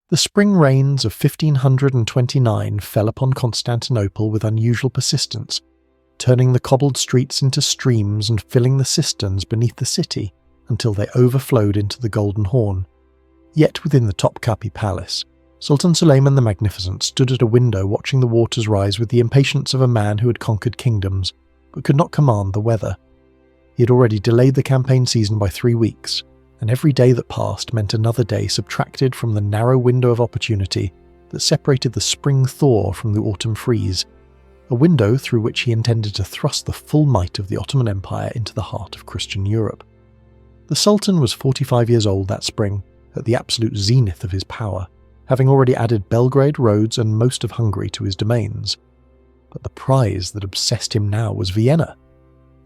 The spring rains of 1529 fell upon Constantinople with unusual persistence, turning the cobbled streets into streams and filling the cisterns beneath the city until they overflowed into the Golden Horn. Yet within the Topkapi Palace, Sultan Suleiman the Magnificent stood at a window watching the waters rise with the impatience of a man who had conquered kingdoms, but could not command the weather. He had already delayed the campaign season by 3 weeks, and every day that passed meant another day subtracted from the narrow window of opportunity that separated the spring thaw from the autumn freeze, a window through which he intended to thrust the full might of the Ottoman Empire into the heart of Christian Europe. The Sultan was 45 years old that spring, at the absolute zenith of his power, having already added Belgrade, Rhodes and most of Hungary to his domains. But the prize that obsessed him now was Vienna,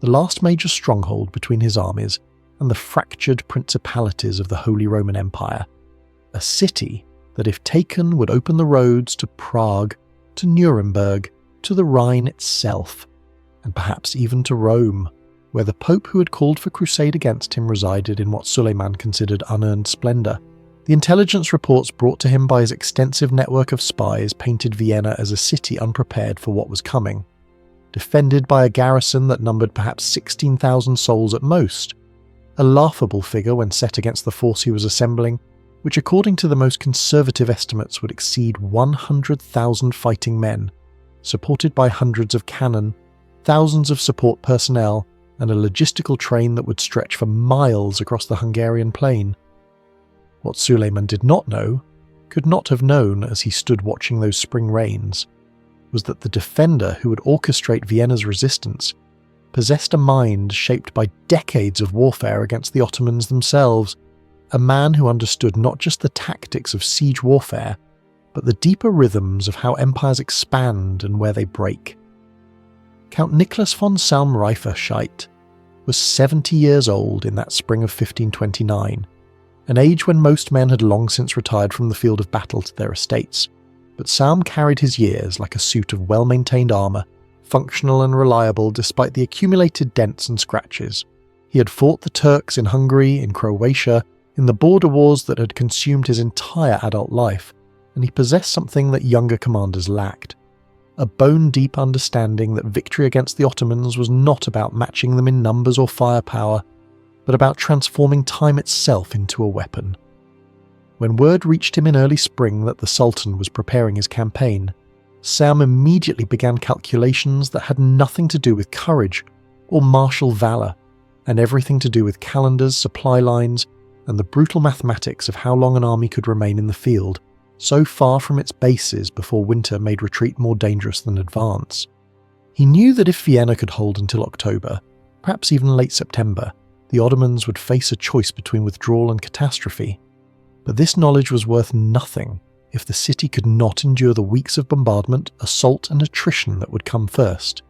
the last major stronghold between his armies and the fractured principalities of the Holy Roman Empire, a city that if taken would open the roads to Prague, to Nuremberg, to the Rhine itself, and perhaps even to Rome, where the Pope who had called for crusade against him resided in what Suleiman considered unearned splendour. The intelligence reports brought to him by his extensive network of spies painted Vienna as a city unprepared for what was coming, defended by a garrison that numbered perhaps 16,000 souls at most, a laughable figure when set against the force he was assembling, which according to the most conservative estimates would exceed 100,000 fighting men, supported by hundreds of cannon, thousands of support personnel, and a logistical train that would stretch for miles across the Hungarian plain. What Suleiman did not know, could not have known as he stood watching those spring rains, was that the defender who would orchestrate Vienna's resistance possessed a mind shaped by decades of warfare against the Ottomans themselves, a man who understood not just the tactics of siege warfare, but the deeper rhythms of how empires expand and where they break. Count Niklas von Salm was 70 years old in that spring of 1529, an age when most men had long since retired from the field of battle to their estates, but Salm carried his years like a suit of well-maintained armour, functional and reliable despite the accumulated dents and scratches. He had fought the Turks in Hungary, in Croatia, in the border wars that had consumed his entire adult life, and he possessed something that younger commanders lacked. A bone-deep understanding that victory against the Ottomans was not about matching them in numbers or firepower, but about transforming time itself into a weapon. When word reached him in early spring that the Sultan was preparing his campaign, Salm immediately began calculations that had nothing to do with courage or martial valour, and everything to do with calendars, supply lines, and the brutal mathematics of how long an army could remain in the field, so far from its bases before winter made retreat more dangerous than advance. He knew that if Vienna could hold until October, perhaps even late September, the Ottomans would face a choice between withdrawal and catastrophe. But this knowledge was worth nothing if the city could not endure the weeks of bombardment, assault and attrition that would come first.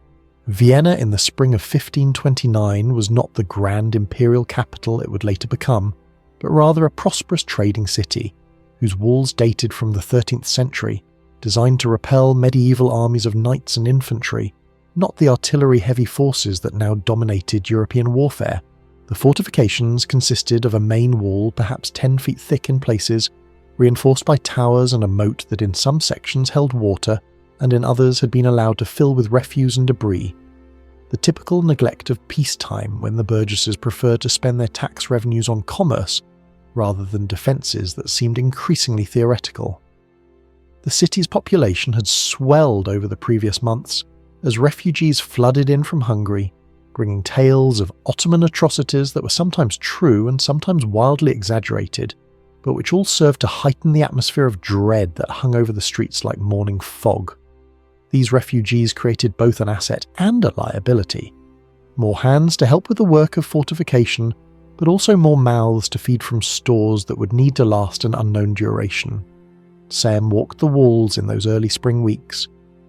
Vienna in the spring of 1529 was not the grand imperial capital it would later become, but rather a prosperous trading city, whose walls dated from the 13th century, designed to repel medieval armies of knights and infantry, not the artillery-heavy forces that now dominated European warfare. The fortifications consisted of a main wall perhaps 10 feet thick in places, reinforced by towers and a moat that in some sections held water and in others had been allowed to fill with refuse and debris. The typical neglect of peacetime when the burgesses preferred to spend their tax revenues on commerce rather than defences that seemed increasingly theoretical. The city's population had swelled over the previous months as refugees flooded in from Hungary, bringing tales of Ottoman atrocities that were sometimes true and sometimes wildly exaggerated, but which all served to heighten the atmosphere of dread that hung over the streets like morning fog. These refugees created both an asset and a liability. More hands to help with the work of fortification, but also more mouths to feed from stores that would need to last an unknown duration. Sam walked the walls in those early spring weeks,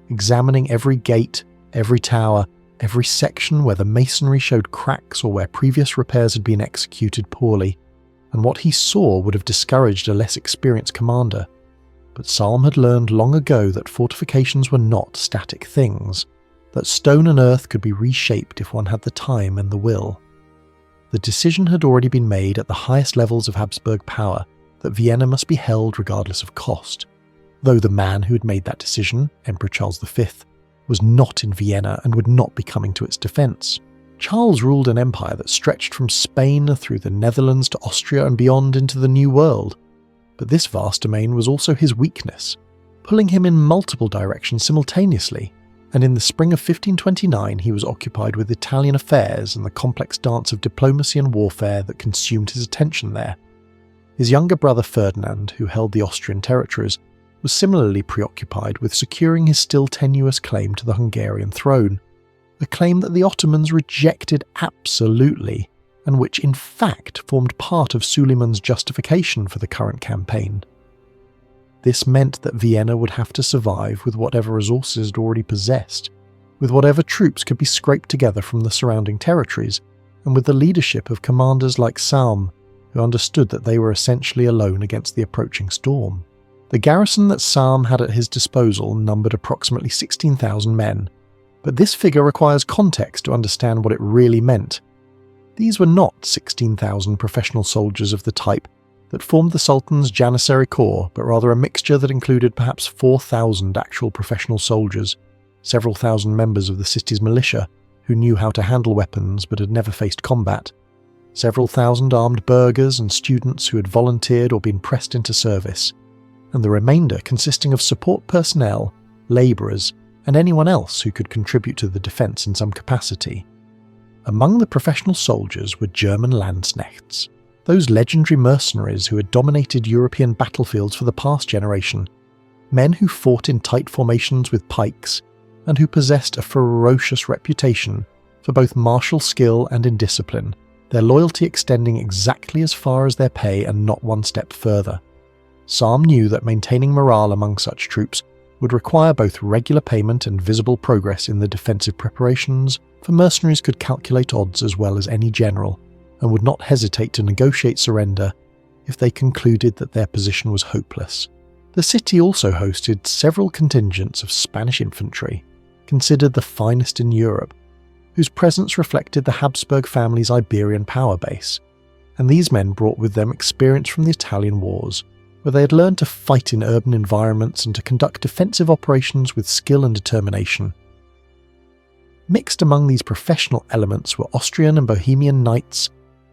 examining every gate, every tower, every section where the masonry showed cracks or where previous repairs had been executed poorly, and what he saw would have discouraged a less experienced commander. But Salm had learned long ago that fortifications were not static things, that stone and earth could be reshaped if one had the time and the will. The decision had already been made at the highest levels of Habsburg power that Vienna must be held regardless of cost, though the man who had made that decision, Emperor Charles V, was not in Vienna and would not be coming to its defence. Charles ruled an empire that stretched from Spain through the Netherlands to Austria and beyond into the New World, but this vast domain was also his weakness, pulling him in multiple directions simultaneously, and in the spring of 1529 he was occupied with Italian affairs and the complex dance of diplomacy and warfare that consumed his attention there. His younger brother Ferdinand, who held the Austrian territories, was similarly preoccupied with securing his still tenuous claim to the Hungarian throne, a claim that the Ottomans rejected absolutely, and which in fact formed part of Suleiman's justification for the current campaign. This meant that Vienna would have to survive with whatever resources it already possessed, with whatever troops could be scraped together from the surrounding territories, and with the leadership of commanders like Salm, who understood that they were essentially alone against the approaching storm. The garrison that Salm had at his disposal numbered approximately 16,000 men, but this figure requires context to understand what it really meant. These were not 16,000 professional soldiers of the type that formed the Sultan's Janissary corps, but rather a mixture that included perhaps 4,000 actual professional soldiers, several thousand members of the city's militia who knew how to handle weapons but had never faced combat, several thousand armed burghers and students who had volunteered or been pressed into service, and the remainder consisting of support personnel, labourers, and anyone else who could contribute to the defence in some capacity. Among the professional soldiers were German Landsknechts, those legendary mercenaries who had dominated European battlefields for the past generation, men who fought in tight formations with pikes, and who possessed a ferocious reputation for both martial skill and indiscipline, their loyalty extending exactly as far as their pay and not one step further. Salm knew that maintaining morale among such troops would require both regular payment and visible progress in the defensive preparations, for mercenaries could calculate odds as well as any general, and would not hesitate to negotiate surrender if they concluded that their position was hopeless. The city also hosted several contingents of Spanish infantry, considered the finest in Europe, whose presence reflected the Habsburg family's Iberian power base, and these men brought with them experience from the Italian wars, where they had learned to fight in urban environments and to conduct defensive operations with skill and determination. Mixed among these professional elements were Austrian and Bohemian knights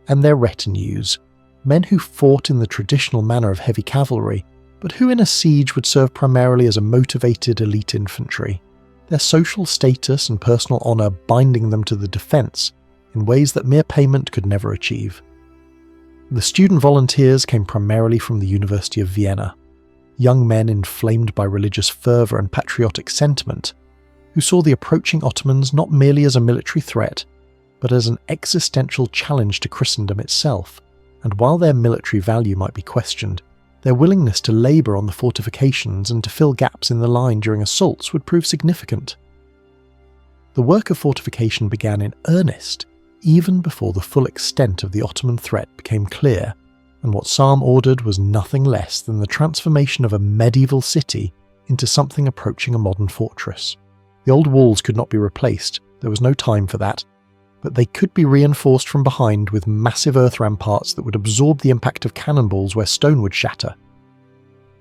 and their retinues, men who fought in the traditional manner of heavy cavalry, but who in a siege would serve primarily as a motivated elite infantry, their social status and personal honour binding them to the defence in ways that mere payment could never achieve. The student volunteers came primarily from the University of Vienna, young men inflamed by religious fervour and patriotic sentiment, who saw the approaching Ottomans not merely as a military threat, but as an existential challenge to Christendom itself, and while their military value might be questioned, their willingness to labour on the fortifications and to fill gaps in the line during assaults would prove significant. The work of fortification began in earnest even before the full extent of the Ottoman threat became clear, and what Salm ordered was nothing less than the transformation of a medieval city into something approaching a modern fortress. The old walls could not be replaced, there was no time for that, but they could be reinforced from behind with massive earth ramparts that would absorb the impact of cannonballs where stone would shatter.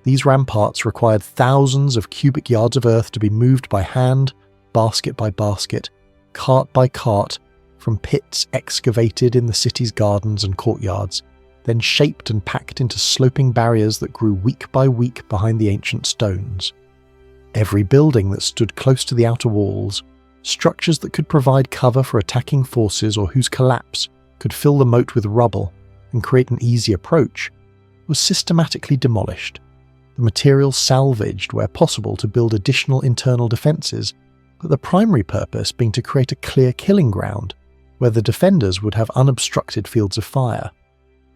These ramparts required thousands of cubic yards of earth to be moved by hand, basket by basket, cart by cart, from pits excavated in the city's gardens and courtyards, then shaped and packed into sloping barriers that grew week by week behind the ancient stones. Every building that stood close to the outer walls, structures that could provide cover for attacking forces or whose collapse could fill the moat with rubble and create an easy approach, was systematically demolished, the materials salvaged where possible to build additional internal defences, but the primary purpose being to create a clear killing ground where the defenders would have unobstructed fields of fire.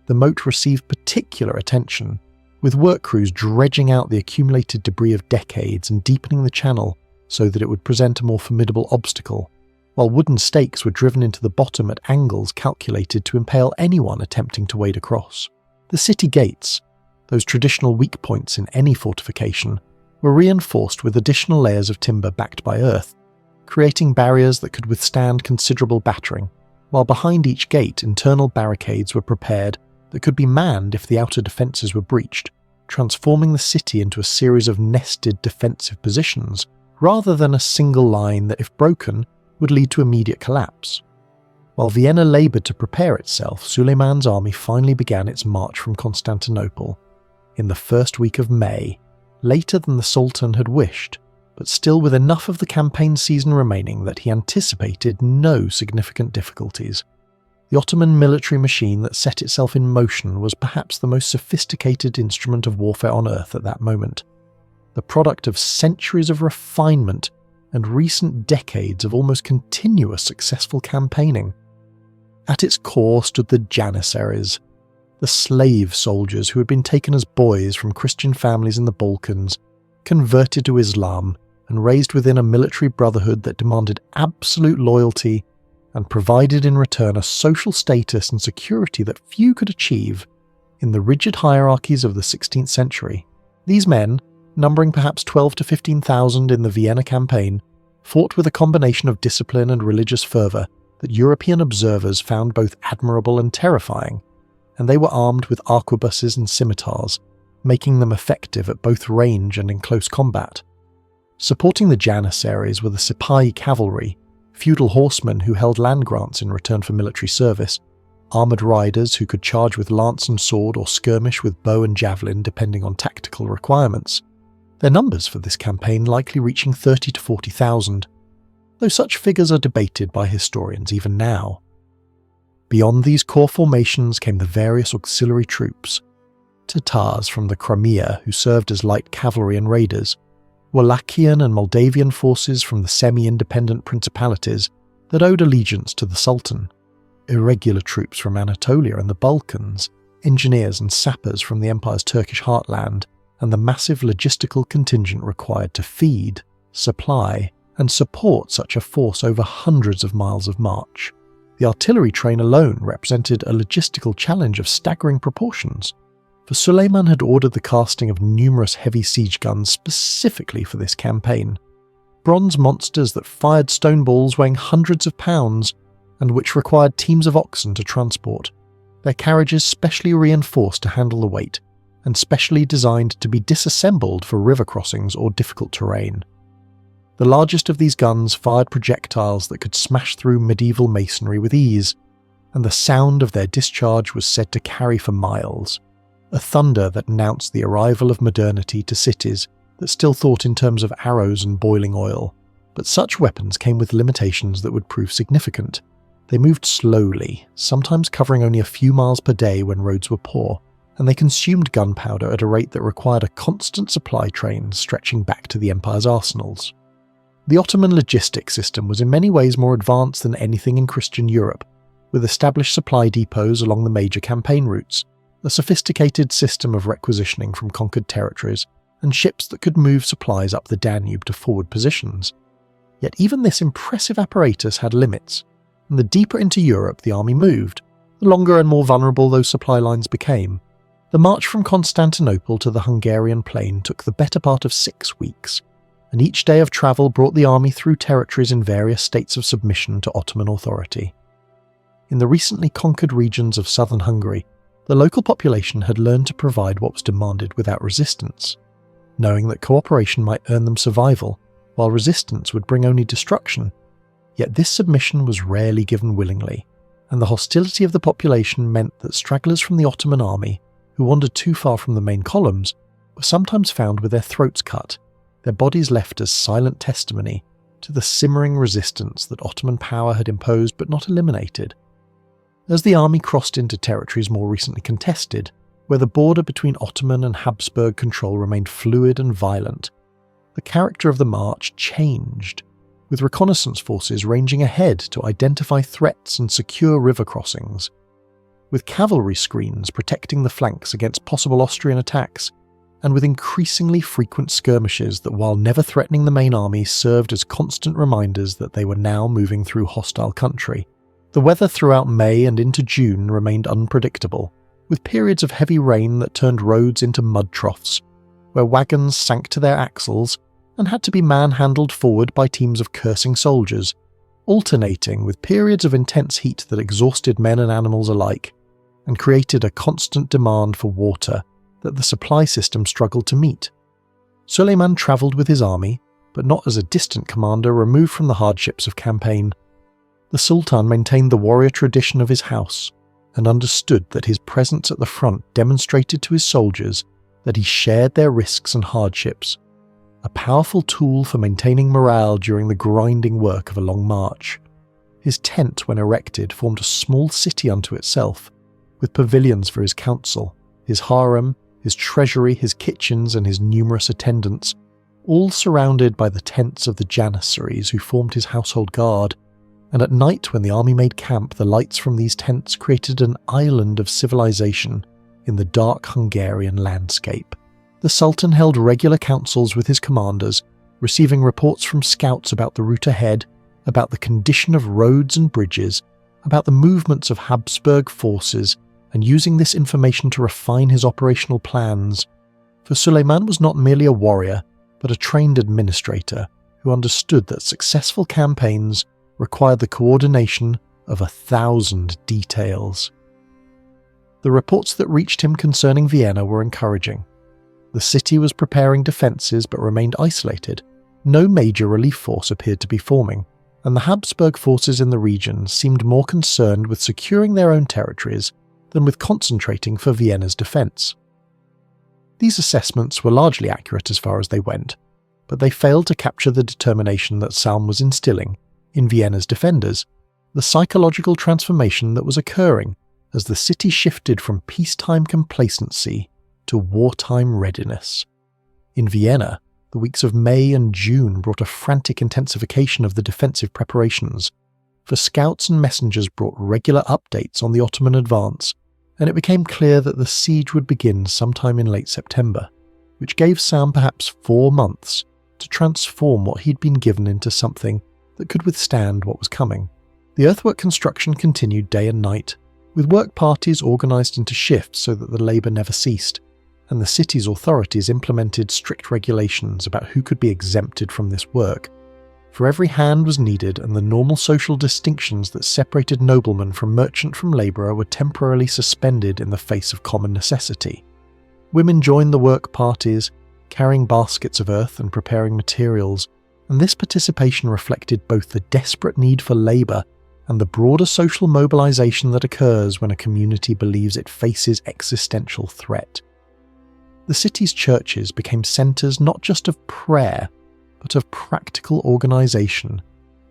The moat received particular attention, with work crews dredging out the accumulated debris of decades and deepening the channel so that it would present a more formidable obstacle, while wooden stakes were driven into the bottom at angles calculated to impale anyone attempting to wade across. The city gates, those traditional weak points in any fortification, were reinforced with additional layers of timber backed by earth, creating barriers that could withstand considerable battering, while behind each gate internal barricades were prepared that could be manned if the outer defences were breached, transforming the city into a series of nested defensive positions, rather than a single line that, if broken, would lead to immediate collapse. While Vienna laboured to prepare itself, Suleiman's army finally began its march from Constantinople in the first week of May, later than the Sultan had wished, but still with enough of the campaign season remaining that he anticipated no significant difficulties. The Ottoman military machine that set itself in motion was perhaps the most sophisticated instrument of warfare on earth at that moment, the product of centuries of refinement and recent decades of almost continuous successful campaigning. At its core stood the Janissaries, the slave soldiers who had been taken as boys from Christian families in the Balkans, converted to Islam, and raised within a military brotherhood that demanded absolute loyalty and provided in return a social status and security that few could achieve in the rigid hierarchies of the 16th century. These men, numbering perhaps 12 to 15,000 in the Vienna campaign, fought with a combination of discipline and religious fervour that European observers found both admirable and terrifying, and they were armed with arquebuses and scimitars, making them effective at both range and in close combat. Supporting the Janissaries were the Sipahi cavalry, feudal horsemen who held land grants in return for military service, armoured riders who could charge with lance and sword or skirmish with bow and javelin depending on tactical requirements, their numbers for this campaign likely reaching 30 to 40,000, though such figures are debated by historians even now. Beyond these core formations came the various auxiliary troops, Tatars from the Crimea who served as light cavalry and raiders, Wallachian and Moldavian forces from the semi-independent principalities that owed allegiance to the Sultan, irregular troops from Anatolia and the Balkans, engineers and sappers from the empire's Turkish heartland, and the massive logistical contingent required to feed, supply, and support such a force over hundreds of miles of march. The artillery train alone represented a logistical challenge of staggering proportions, for Suleiman had ordered the casting of numerous heavy siege guns specifically for this campaign, bronze monsters that fired stone balls weighing hundreds of pounds and which required teams of oxen to transport, their carriages specially reinforced to handle the weight and specially designed to be disassembled for river crossings or difficult terrain. The largest of these guns fired projectiles that could smash through medieval masonry with ease, and the sound of their discharge was said to carry for miles, a thunder that announced the arrival of modernity to cities that still thought in terms of arrows and boiling oil. But such weapons came with limitations that would prove significant. They moved slowly, sometimes covering only a few miles per day when roads were poor, and they consumed gunpowder at a rate that required a constant supply train stretching back to the empire's arsenals. The Ottoman logistics system was in many ways more advanced than anything in Christian Europe, with established supply depots along the major campaign routes, a sophisticated system of requisitioning from conquered territories, and ships that could move supplies up the Danube to forward positions. Yet even this impressive apparatus had limits, and the deeper into Europe the army moved, the longer and more vulnerable those supply lines became. The march from Constantinople to the Hungarian plain took the better part of 6 weeks, and each day of travel brought the army through territories in various states of submission to Ottoman authority. In the recently conquered regions of southern Hungary, the local population had learned to provide what was demanded without resistance, knowing that cooperation might earn them survival, while resistance would bring only destruction. Yet this submission was rarely given willingly, and the hostility of the population meant that stragglers from the Ottoman army, who wandered too far from the main columns, were sometimes found with their throats cut, their bodies left as silent testimony to the simmering resistance that Ottoman power had imposed but not eliminated. As the army crossed into territories more recently contested, where the border between Ottoman and Habsburg control remained fluid and violent, the character of the march changed, with reconnaissance forces ranging ahead to identify threats and secure river crossings, with cavalry screens protecting the flanks against possible Austrian attacks, and with increasingly frequent skirmishes that, while never threatening the main army, served as constant reminders that they were now moving through hostile country. The weather throughout May and into June remained unpredictable, with periods of heavy rain that turned roads into mud troughs, where wagons sank to their axles and had to be manhandled forward by teams of cursing soldiers, alternating with periods of intense heat that exhausted men and animals alike. and created a constant demand for water that the supply system struggled to meet. Suleiman travelled with his army, but not as a distant commander removed from the hardships of campaign. The Sultan maintained the warrior tradition of his house and understood that his presence at the front demonstrated to his soldiers that he shared their risks and hardships, a powerful tool for maintaining morale during the grinding work of a long march. His tent, when erected, formed a small city unto itself, with pavilions for his council, his harem, his treasury, his kitchens, and his numerous attendants, all surrounded by the tents of the Janissaries who formed his household guard, and at night when the army made camp, the lights from these tents created an island of civilization in the dark Hungarian landscape. The Sultan held regular councils with his commanders, receiving reports from scouts about the route ahead, about the condition of roads and bridges, about the movements of Habsburg forces, and using this information to refine his operational plans. For Suleiman was not merely a warrior, but a trained administrator who understood that successful campaigns required the coordination of 1,000 details. The reports that reached him concerning Vienna were encouraging. The city was preparing defences but remained isolated. No major relief force appeared to be forming, and the Habsburg forces in the region seemed more concerned with securing their own territories than with concentrating for Vienna's defence. These assessments were largely accurate as far as they went, but they failed to capture the determination that Salm was instilling in Vienna's defenders, the psychological transformation that was occurring as the city shifted from peacetime complacency to wartime readiness. In Vienna, the weeks of May and June brought a frantic intensification of the defensive preparations, for scouts and messengers brought regular updates on the Ottoman advance, and it became clear that the siege would begin sometime in late September, which gave Salm perhaps 4 months to transform what he'd been given into something that could withstand what was coming. The earthwork construction continued day and night, with work parties organised into shifts so that the labour never ceased, and the city's authorities implemented strict regulations about who could be exempted from this work. For every hand was needed, and the normal social distinctions that separated nobleman from merchant from labourer were temporarily suspended in the face of common necessity. Women joined the work parties, carrying baskets of earth and preparing materials, and this participation reflected both the desperate need for labour and the broader social mobilisation that occurs when a community believes it faces existential threat. The city's churches became centres not just of prayer, but of practical organisation,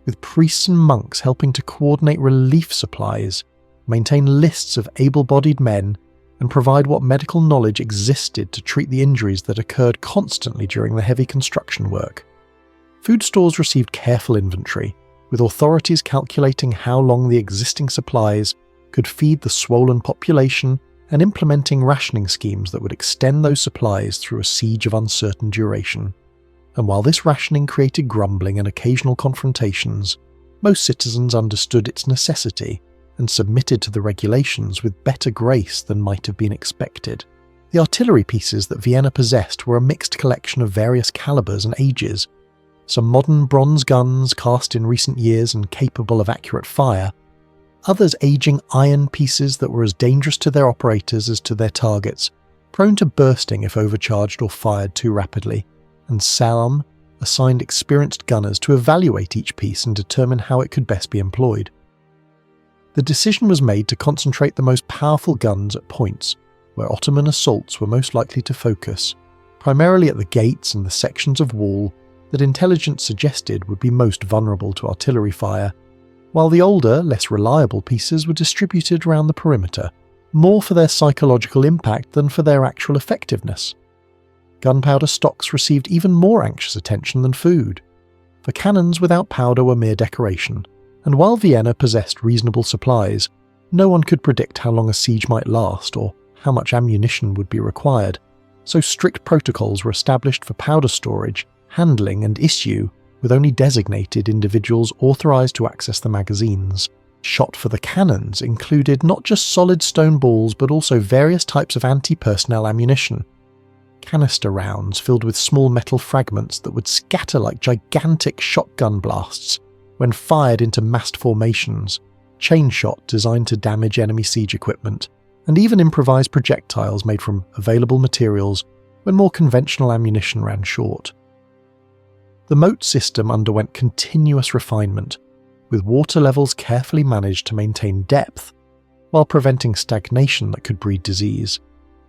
with priests and monks helping to coordinate relief supplies, maintain lists of able-bodied men, and provide what medical knowledge existed to treat the injuries that occurred constantly during the heavy construction work. Food stores received careful inventory, with authorities calculating how long the existing supplies could feed the swollen population and implementing rationing schemes that would extend those supplies through a siege of uncertain duration. And while this rationing created grumbling and occasional confrontations, most citizens understood its necessity and submitted to the regulations with better grace than might have been expected. The artillery pieces that Vienna possessed were a mixed collection of various calibers and ages, some modern bronze guns cast in recent years and capable of accurate fire, others aging iron pieces that were as dangerous to their operators as to their targets, prone to bursting if overcharged or fired too rapidly, and Salm assigned experienced gunners to evaluate each piece and determine how it could best be employed. The decision was made to concentrate the most powerful guns at points where Ottoman assaults were most likely to focus, primarily at the gates and the sections of wall that intelligence suggested would be most vulnerable to artillery fire, while the older, less reliable pieces were distributed around the perimeter, more for their psychological impact than for their actual effectiveness. Gunpowder stocks received even more anxious attention than food, for cannons without powder were mere decoration, and while Vienna possessed reasonable supplies, no one could predict how long a siege might last or how much ammunition would be required, so strict protocols were established for powder storage, handling and issue, with only designated individuals authorised to access the magazines. Shot for the cannons included not just solid stone balls but also various types of anti-personnel ammunition. Canister rounds filled with small metal fragments that would scatter like gigantic shotgun blasts when fired into massed formations, chain shot designed to damage enemy siege equipment, and even improvised projectiles made from available materials when more conventional ammunition ran short. The moat system underwent continuous refinement, with water levels carefully managed to maintain depth, while preventing stagnation that could breed disease,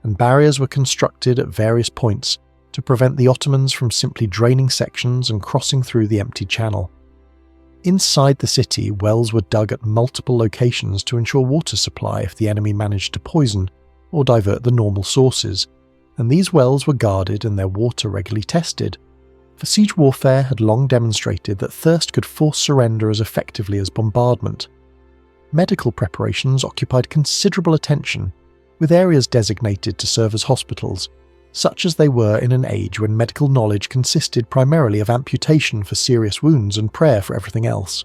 and barriers were constructed at various points to prevent the Ottomans from simply draining sections and crossing through the empty channel. Inside the city, wells were dug at multiple locations to ensure water supply if the enemy managed to poison or divert the normal sources, and these wells were guarded and their water regularly tested, for siege warfare had long demonstrated that thirst could force surrender as effectively as bombardment. Medical preparations occupied considerable attention, with areas designated to serve as hospitals, such as they were in an age when medical knowledge consisted primarily of amputation for serious wounds and prayer for everything else.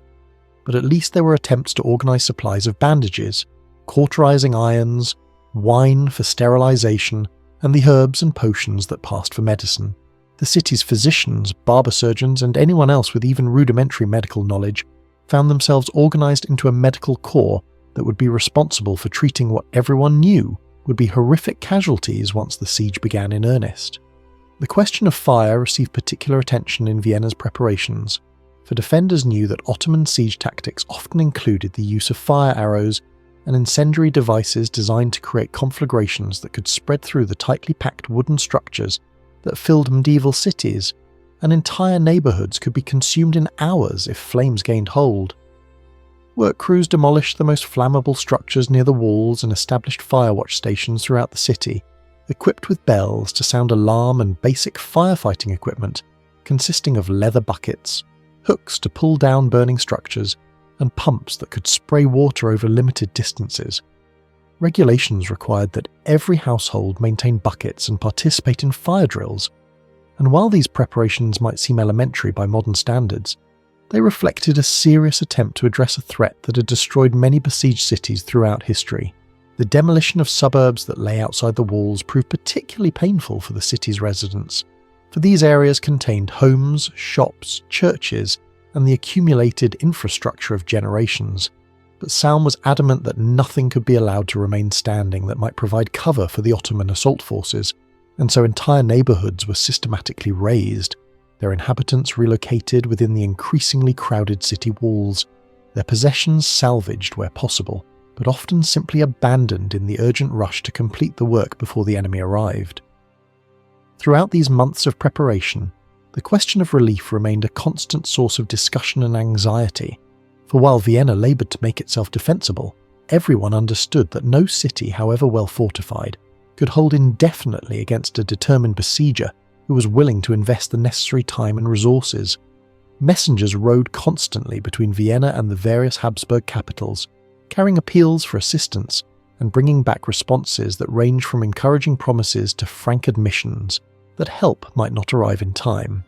But at least there were attempts to organise supplies of bandages, cauterising irons, wine for sterilisation, and the herbs and potions that passed for medicine. The city's physicians, barber surgeons, and anyone else with even rudimentary medical knowledge found themselves organised into a medical corps that would be responsible for treating what everyone knew would be horrific casualties once the siege began in earnest. The question of fire received particular attention in Vienna's preparations, for defenders knew that Ottoman siege tactics often included the use of fire arrows and incendiary devices designed to create conflagrations that could spread through the tightly packed wooden structures that filled medieval cities, and entire neighbourhoods could be consumed in hours if flames gained hold. Work crews demolished the most flammable structures near the walls and established firewatch stations throughout the city, equipped with bells to sound alarm and basic firefighting equipment consisting of leather buckets, hooks to pull down burning structures, and pumps that could spray water over limited distances. Regulations required that every household maintain buckets and participate in fire drills, and while these preparations might seem elementary by modern standards, they reflected a serious attempt to address a threat that had destroyed many besieged cities throughout history. The demolition of suburbs that lay outside the walls proved particularly painful for the city's residents, for these areas contained homes, shops, churches, and the accumulated infrastructure of generations. But Salm was adamant that nothing could be allowed to remain standing that might provide cover for the Ottoman assault forces, and so entire neighbourhoods were systematically razed, their inhabitants relocated within the increasingly crowded city walls, their possessions salvaged where possible, but often simply abandoned in the urgent rush to complete the work before the enemy arrived. Throughout these months of preparation, the question of relief remained a constant source of discussion and anxiety, for while Vienna laboured to make itself defensible, everyone understood that no city, however well fortified, could hold indefinitely against a determined besieger who was willing to invest the necessary time and resources. Messengers rode constantly between Vienna and the various Habsburg capitals, carrying appeals for assistance and bringing back responses that ranged from encouraging promises to frank admissions that help might not arrive in time.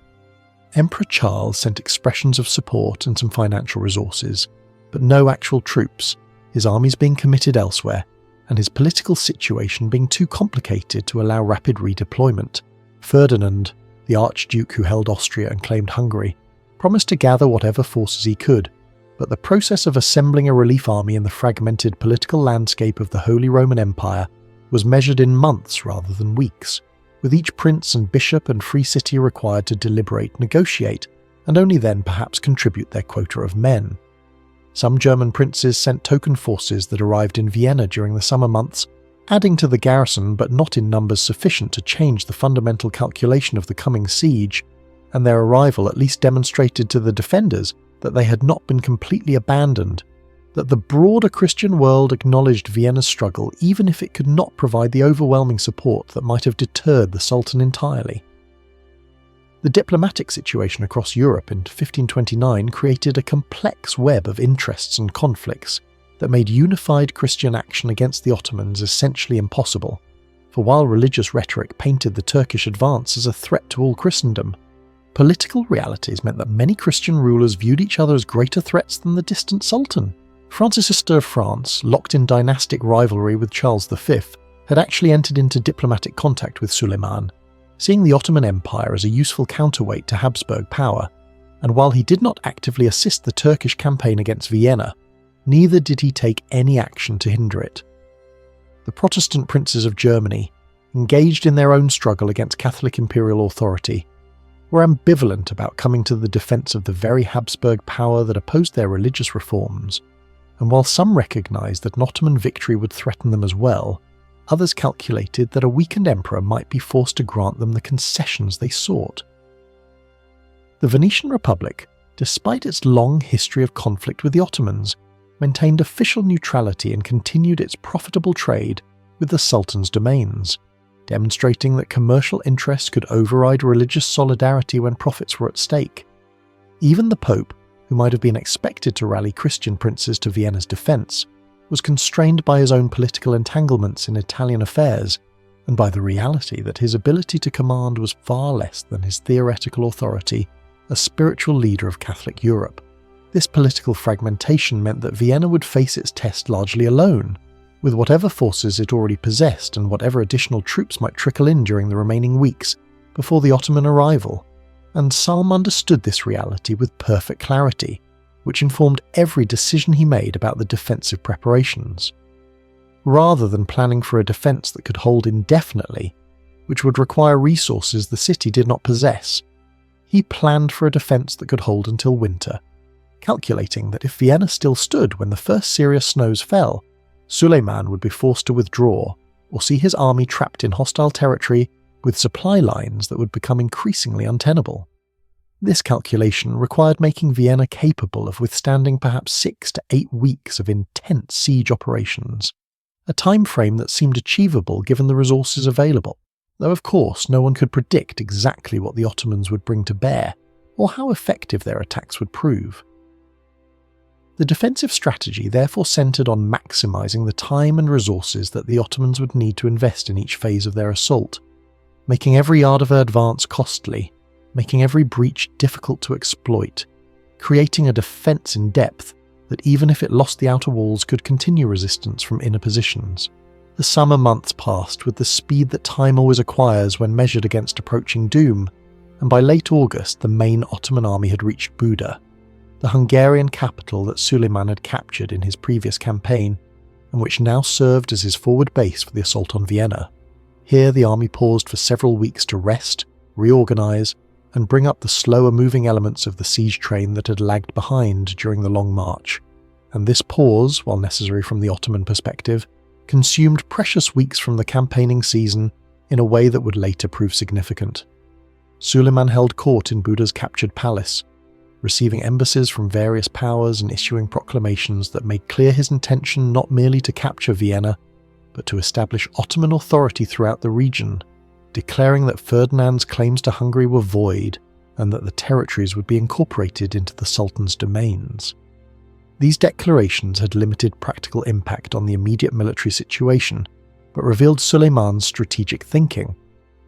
Emperor Charles sent expressions of support and some financial resources, but no actual troops, his armies being committed elsewhere, and his political situation being too complicated to allow rapid redeployment. Ferdinand, the Archduke who held Austria and claimed Hungary, promised to gather whatever forces he could, but the process of assembling a relief army in the fragmented political landscape of the Holy Roman Empire was measured in months rather than weeks, with each prince and bishop and free city required to deliberate, negotiate, and only then perhaps contribute their quota of men. Some German princes sent token forces that arrived in Vienna during the summer months, adding to the garrison but not in numbers sufficient to change the fundamental calculation of the coming siege, and their arrival at least demonstrated to the defenders that they had not been completely abandoned, that the broader Christian world acknowledged Vienna's struggle even if it could not provide the overwhelming support that might have deterred the Sultan entirely. The diplomatic situation across Europe in 1529 created a complex web of interests and conflicts that made unified Christian action against the Ottomans essentially impossible, for while religious rhetoric painted the Turkish advance as a threat to all Christendom, political realities meant that many Christian rulers viewed each other as greater threats than the distant Sultan. Francis of France, locked in dynastic rivalry with Charles V, had actually entered into diplomatic contact with Suleiman, seeing the Ottoman Empire as a useful counterweight to Habsburg power, and while he did not actively assist the Turkish campaign against Vienna, neither did he take any action to hinder it. the Protestant princes of Germany, engaged in their own struggle against Catholic imperial authority, were ambivalent about coming to the defence of the very Habsburg power that opposed their religious reforms, and while some recognised that an Ottoman victory would threaten them as well, others calculated that a weakened emperor might be forced to grant them the concessions they sought. The Venetian Republic, despite its long history of conflict with the Ottomans, maintained official neutrality and continued its profitable trade with the Sultan's domains, demonstrating that commercial interests could override religious solidarity when profits were at stake. Even the Pope, who might have been expected to rally Christian princes to Vienna's defence, was constrained by his own political entanglements in Italian affairs and by the reality that his ability to command was far less than his theoretical authority as spiritual leader of Catholic Europe. This political fragmentation meant that Vienna would face its test largely alone, with whatever forces it already possessed and whatever additional troops might trickle in during the remaining weeks before the Ottoman arrival, and Salm understood this reality with perfect clarity, which informed every decision he made about the defensive preparations. Rather than planning for a defence that could hold indefinitely, which would require resources the city did not possess, he planned for a defence that could hold until winter, calculating that if Vienna still stood when the first serious snows fell, Suleiman would be forced to withdraw or see his army trapped in hostile territory with supply lines that would become increasingly untenable. This calculation required making Vienna capable of withstanding perhaps 6 to 8 weeks of intense siege operations, a time frame that seemed achievable given the resources available, though of course no one could predict exactly what the Ottomans would bring to bear or how effective their attacks would prove. The defensive strategy therefore centred on maximising the time and resources that the Ottomans would need to invest in each phase of their assault, making every yard of their advance costly, making every breach difficult to exploit, creating a defence in depth that even if it lost the outer walls could continue resistance from inner positions. The summer months passed with the speed that time always acquires when measured against approaching doom, and by late August the main Ottoman army had reached Buda, the Hungarian capital that Suleiman had captured in his previous campaign, and which now served as his forward base for the assault on Vienna. Here the army paused for several weeks to rest, reorganise, and bring up the slower-moving elements of the siege train that had lagged behind during the long march, and this pause, while necessary from the Ottoman perspective, consumed precious weeks from the campaigning season in a way that would later prove significant. Suleiman held court in Buda's captured palace, receiving embassies from various powers and issuing proclamations that made clear his intention not merely to capture Vienna, but to establish Ottoman authority throughout the region, declaring that Ferdinand's claims to Hungary were void and that the territories would be incorporated into the Sultan's domains. These declarations had limited practical impact on the immediate military situation, but revealed Suleiman's strategic thinking.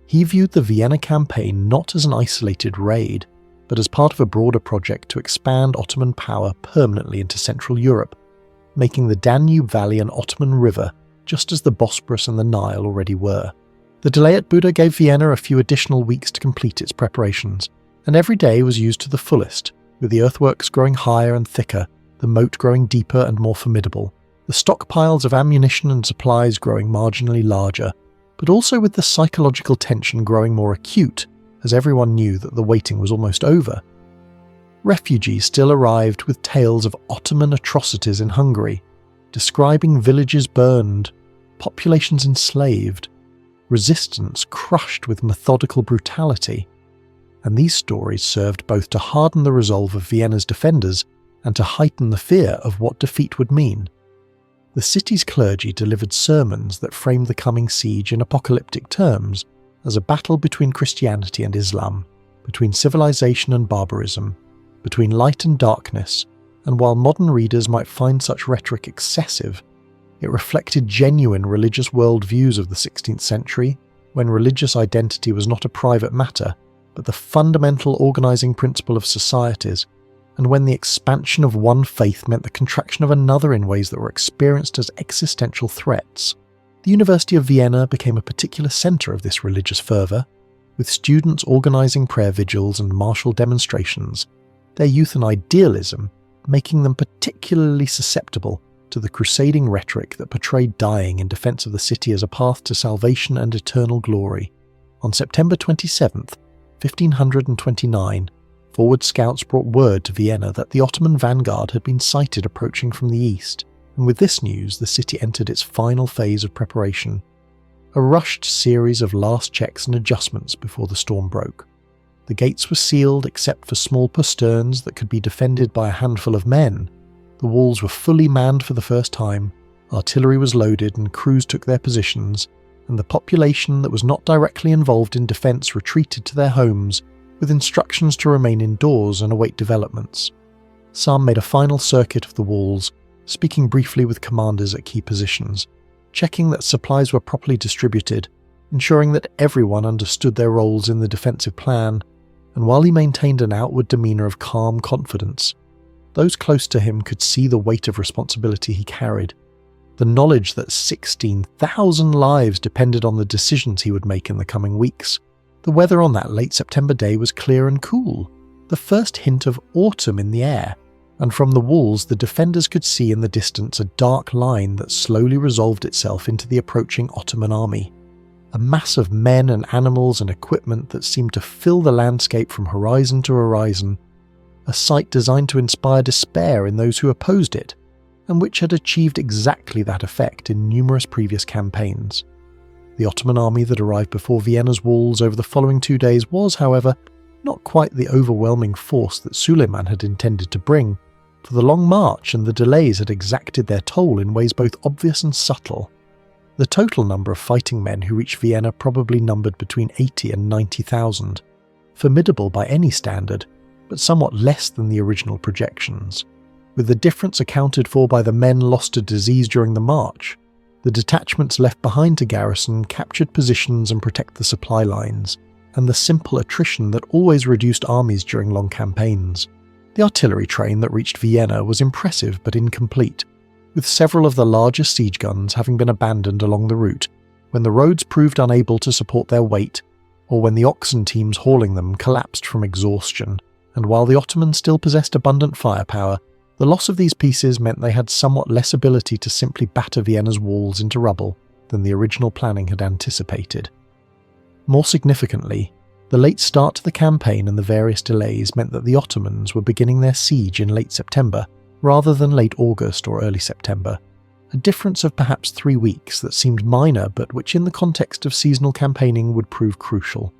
He viewed the Vienna campaign not as an isolated raid, but as part of a broader project to expand Ottoman power permanently into Central Europe, making the Danube Valley an Ottoman river just as the Bosporus and the Nile already were. The delay at Buda gave Vienna a few additional weeks to complete its preparations, and every day was used to the fullest, with the earthworks growing higher and thicker, the moat growing deeper and more formidable, the stockpiles of ammunition and supplies growing marginally larger, but also with the psychological tension growing more acute, as everyone knew that the waiting was almost over. Refugees still arrived with tales of Ottoman atrocities in Hungary, describing villages burned, populations enslaved, resistance crushed with methodical brutality, and these stories served both to harden the resolve of Vienna's defenders and to heighten the fear of what defeat would mean. The city's clergy delivered sermons that framed the coming siege in apocalyptic terms as a battle between Christianity and Islam, between civilization and barbarism, between light and darkness, and while modern readers might find such rhetoric excessive, it reflected genuine religious worldviews of the 16th century, when religious identity was not a private matter, but the fundamental organising principle of societies, and when the expansion of one faith meant the contraction of another in ways that were experienced as existential threats. The University of Vienna became a particular centre of this religious fervour, with students organising prayer vigils and martial demonstrations, their youth and idealism making them particularly susceptible to the crusading rhetoric that portrayed dying in defence of the city as a path to salvation and eternal glory. On September 27th, 1529, forward scouts brought word to Vienna that the Ottoman vanguard had been sighted approaching from the east, and with this news the city entered its final phase of preparation, a rushed series of last checks and adjustments before the storm broke. The gates were sealed except for small posterns that could be defended by a handful of men. The walls were fully manned for the first time, artillery was loaded and crews took their positions, and the population that was not directly involved in defence retreated to their homes with instructions to remain indoors and await developments. Salm made a final circuit of the walls, speaking briefly with commanders at key positions, checking that supplies were properly distributed, ensuring that everyone understood their roles in the defensive plan, and while he maintained an outward demeanour of calm confidence, those close to him could see the weight of responsibility he carried, the knowledge that 16,000 lives depended on the decisions he would make in the coming weeks. The weather on that late September day was clear and cool, the first hint of autumn in the air, and from the walls the defenders could see in the distance a dark line that slowly resolved itself into the approaching Ottoman army. A mass of men and animals and equipment that seemed to fill the landscape from horizon to horizon, a sight designed to inspire despair in those who opposed it, and which had achieved exactly that effect in numerous previous campaigns. The Ottoman army that arrived before Vienna's walls over the following 2 days was, however, not quite the overwhelming force that Suleiman had intended to bring, for the long march and the delays had exacted their toll in ways both obvious and subtle. The total number of fighting men who reached Vienna probably numbered between 80 and 90,000, formidable by any standard, but somewhat less than the original projections. With the difference accounted for by the men lost to disease during the march, the detachments left behind to garrison captured positions and protect the supply lines, and the simple attrition that always reduced armies during long campaigns. The artillery train that reached Vienna was impressive but incomplete, with several of the larger siege guns having been abandoned along the route when the roads proved unable to support their weight, or when the oxen teams hauling them collapsed from exhaustion. And while the Ottomans still possessed abundant firepower, the loss of these pieces meant they had somewhat less ability to simply batter Vienna's walls into rubble than the original planning had anticipated. More significantly, the late start to the campaign and the various delays meant that the Ottomans were beginning their siege in late September, rather than late August or early September, a difference of perhaps 3 weeks that seemed minor but which in the context of seasonal campaigning would prove crucial.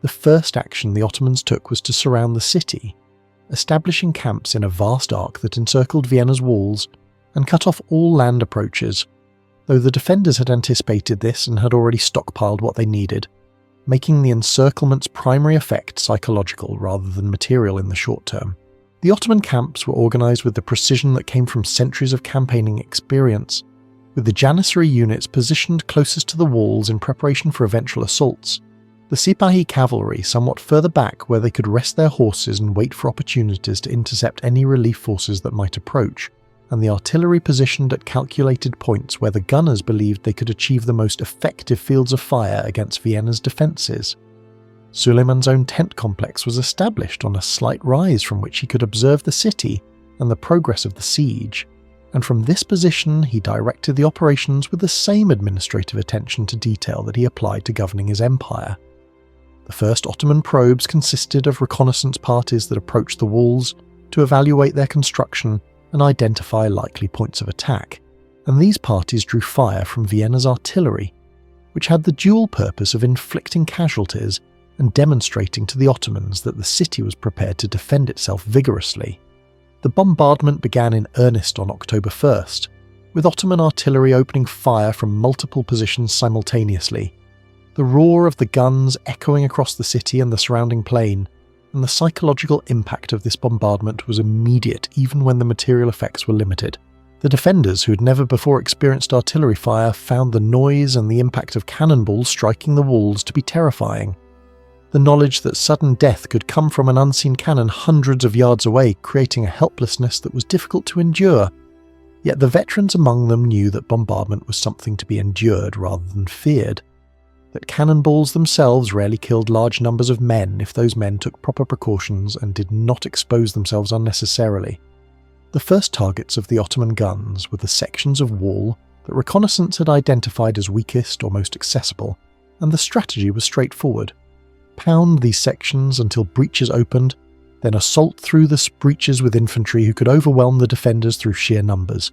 The first action the Ottomans took was to surround the city, establishing camps in a vast arc that encircled Vienna's walls and cut off all land approaches, though the defenders had anticipated this and had already stockpiled what they needed, making the encirclement's primary effect psychological rather than material in the short term. The Ottoman camps were organised with the precision that came from centuries of campaigning experience, with the Janissary units positioned closest to the walls in preparation for eventual assaults, the Sipahi cavalry somewhat further back where they could rest their horses and wait for opportunities to intercept any relief forces that might approach, and the artillery positioned at calculated points where the gunners believed they could achieve the most effective fields of fire against Vienna's defences. Suleiman's own tent complex was established on a slight rise from which he could observe the city and the progress of the siege, and from this position he directed the operations with the same administrative attention to detail that he applied to governing his empire. The first Ottoman probes consisted of reconnaissance parties that approached the walls to evaluate their construction and identify likely points of attack, and these parties drew fire from Vienna's artillery, which had the dual purpose of inflicting casualties and demonstrating to the Ottomans that the city was prepared to defend itself vigorously. The bombardment began in earnest on October 1st, with Ottoman artillery opening fire from multiple positions simultaneously, the roar of the guns echoing across the city and the surrounding plain, and the psychological impact of this bombardment was immediate even when the material effects were limited. The defenders, who had never before experienced artillery fire, found the noise and the impact of cannonballs striking the walls to be terrifying. The knowledge that sudden death could come from an unseen cannon hundreds of yards away, creating a helplessness that was difficult to endure. Yet the veterans among them knew that bombardment was something to be endured rather than feared, that cannonballs themselves rarely killed large numbers of men if those men took proper precautions and did not expose themselves unnecessarily. The first targets of the Ottoman guns were the sections of wall that reconnaissance had identified as weakest or most accessible, and the strategy was straightforward. Pound these sections until breaches opened, then assault through the breaches with infantry who could overwhelm the defenders through sheer numbers.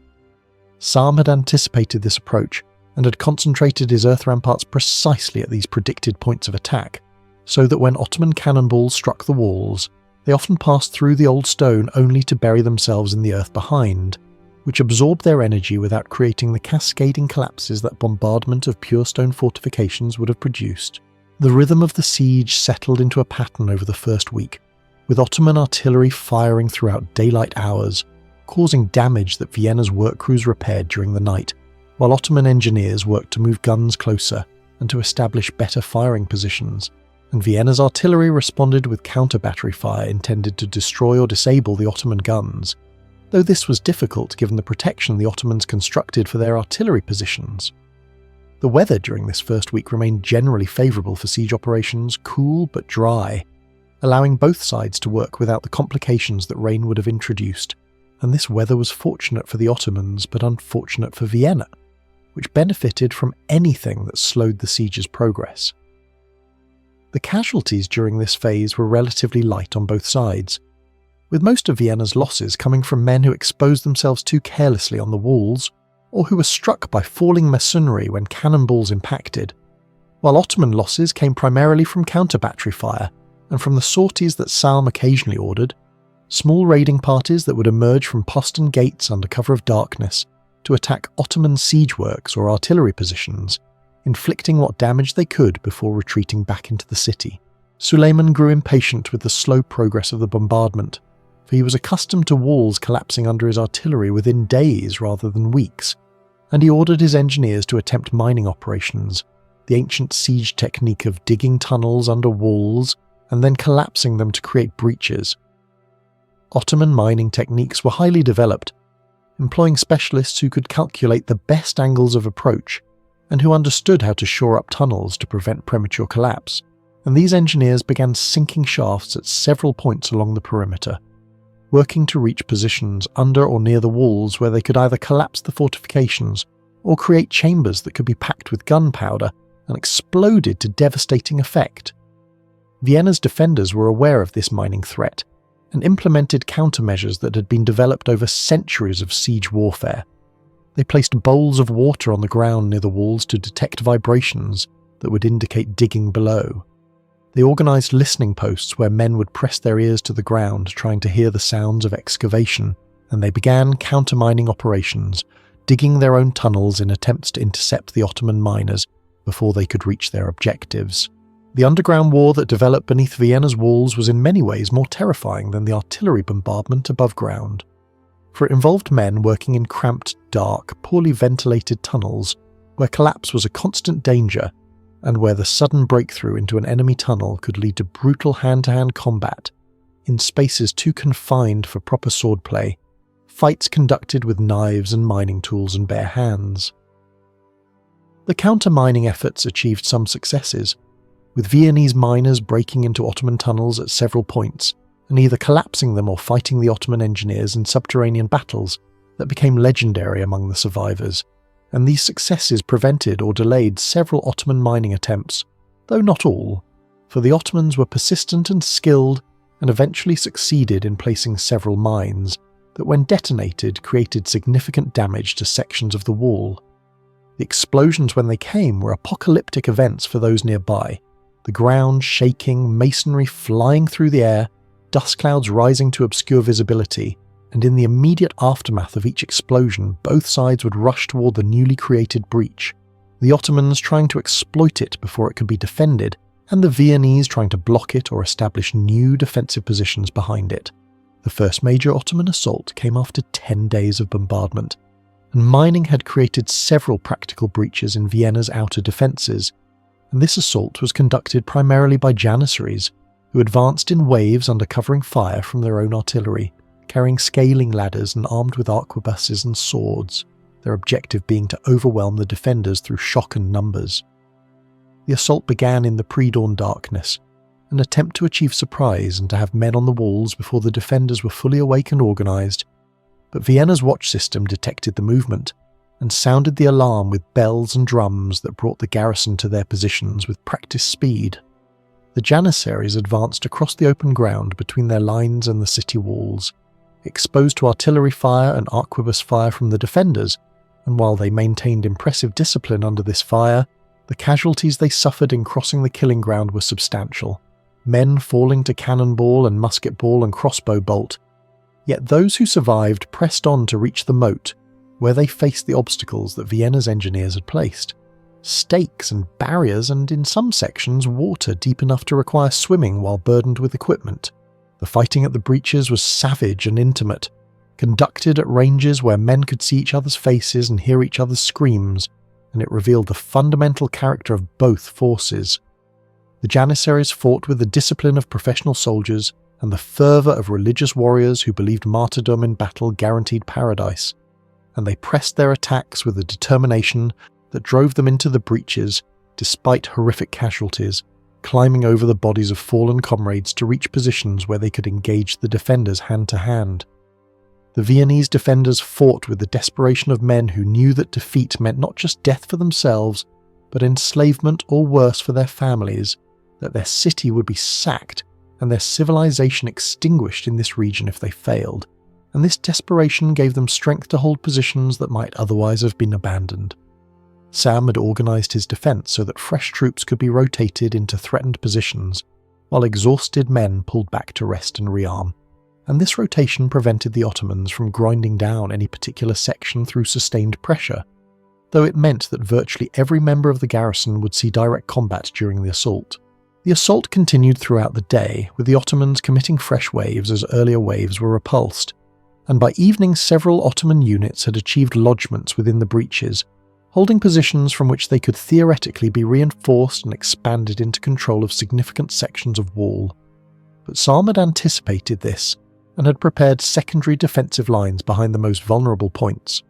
Salm had anticipated this approach and had concentrated his earth ramparts precisely at these predicted points of attack, so that when Ottoman cannonballs struck the walls, they often passed through the old stone only to bury themselves in the earth behind, which absorbed their energy without creating the cascading collapses that bombardment of pure stone fortifications would have produced. The rhythm of the siege settled into a pattern over the first week, with Ottoman artillery firing throughout daylight hours, causing damage that Vienna's work crews repaired during the night, while Ottoman engineers worked to move guns closer and to establish better firing positions, and Vienna's artillery responded with counter-battery fire intended to destroy or disable the Ottoman guns, though this was difficult given the protection the Ottomans constructed for their artillery positions. The weather during this first week remained generally favourable for siege operations, cool but dry, allowing both sides to work without the complications that rain would have introduced, and this weather was fortunate for the Ottomans but unfortunate for Vienna, which benefited from anything that slowed the siege's progress. The casualties during this phase were relatively light on both sides, with most of Vienna's losses coming from men who exposed themselves too carelessly on the walls, or who were struck by falling masonry when cannonballs impacted, while Ottoman losses came primarily from counter-battery fire and from the sorties that Salm occasionally ordered, small raiding parties that would emerge from postern gates under cover of darkness to attack Ottoman siege works or artillery positions, inflicting what damage they could before retreating back into the city. Suleiman grew impatient with the slow progress of the bombardment, for he was accustomed to walls collapsing under his artillery within days rather than weeks, and he ordered his engineers to attempt mining operations, the ancient siege technique of digging tunnels under walls and then collapsing them to create breaches. Ottoman mining techniques were highly developed, employing specialists who could calculate the best angles of approach and who understood how to shore up tunnels to prevent premature collapse, and these engineers began sinking shafts at several points along the perimeter, working to reach positions under or near the walls where they could either collapse the fortifications or create chambers that could be packed with gunpowder and exploded to devastating effect. Vienna's defenders were aware of this mining threat and implemented countermeasures that had been developed over centuries of siege warfare. They placed bowls of water on the ground near the walls to detect vibrations that would indicate digging below. They organised listening posts where men would press their ears to the ground trying to hear the sounds of excavation, and they began countermining operations, digging their own tunnels in attempts to intercept the Ottoman miners before they could reach their objectives. The underground war that developed beneath Vienna's walls was in many ways more terrifying than the artillery bombardment above ground, for it involved men working in cramped, dark, poorly ventilated tunnels where collapse was a constant danger and where the sudden breakthrough into an enemy tunnel could lead to brutal hand-to-hand combat in spaces too confined for proper swordplay, fights conducted with knives and mining tools and bare hands. The counter-mining efforts achieved some successes, with Viennese miners breaking into Ottoman tunnels at several points and either collapsing them or fighting the Ottoman engineers in subterranean battles that became legendary among the survivors, and these successes prevented or delayed several Ottoman mining attempts, though not all, for the Ottomans were persistent and skilled and eventually succeeded in placing several mines that when detonated created significant damage to sections of the wall. The explosions when they came were apocalyptic events for those nearby, the ground shaking, masonry flying through the air, dust clouds rising to obscure visibility, and in the immediate aftermath of each explosion, both sides would rush toward the newly created breach, the Ottomans trying to exploit it before it could be defended, and the Viennese trying to block it or establish new defensive positions behind it. The first major Ottoman assault came after 10 days of bombardment, and mining had created several practical breaches in Vienna's outer defences, and this assault was conducted primarily by Janissaries, who advanced in waves under covering fire from their own artillery, carrying scaling ladders and armed with arquebuses and swords, their objective being to overwhelm the defenders through shock and numbers. The assault began in the pre-dawn darkness, an attempt to achieve surprise and to have men on the walls before the defenders were fully awake and organised, but Vienna's watch system detected the movement and sounded the alarm with bells and drums that brought the garrison to their positions with practiced speed. The Janissaries advanced across the open ground between their lines and the city walls, exposed to artillery fire and arquebus fire from the defenders, and while they maintained impressive discipline under this fire, the casualties they suffered in crossing the killing ground were substantial, men falling to cannonball and musketball and crossbow bolt. Yet those who survived pressed on to reach the moat, where they faced the obstacles that Vienna's engineers had placed. Stakes and barriers, and in some sections water deep enough to require swimming while burdened with equipment. The fighting at the breaches was savage and intimate, conducted at ranges where men could see each other's faces and hear each other's screams, and it revealed the fundamental character of both forces. The Janissaries fought with the discipline of professional soldiers and the fervour of religious warriors who believed martyrdom in battle guaranteed paradise, and they pressed their attacks with a determination that drove them into the breaches despite horrific casualties, climbing over the bodies of fallen comrades to reach positions where they could engage the defenders hand to hand. The Viennese defenders fought with the desperation of men who knew that defeat meant not just death for themselves, but enslavement or worse for their families, that their city would be sacked and their civilization extinguished in this region if they failed, and this desperation gave them strength to hold positions that might otherwise have been abandoned. Sam had organised his defence so that fresh troops could be rotated into threatened positions, while exhausted men pulled back to rest and rearm, and this rotation prevented the Ottomans from grinding down any particular section through sustained pressure, though it meant that virtually every member of the garrison would see direct combat during the assault. The assault continued throughout the day, with the Ottomans committing fresh waves as earlier waves were repulsed, and by evening several Ottoman units had achieved lodgements within the breaches, holding positions from which they could theoretically be reinforced and expanded into control of significant sections of wall. But Salm had anticipated this, and had prepared secondary defensive lines behind the most vulnerable points.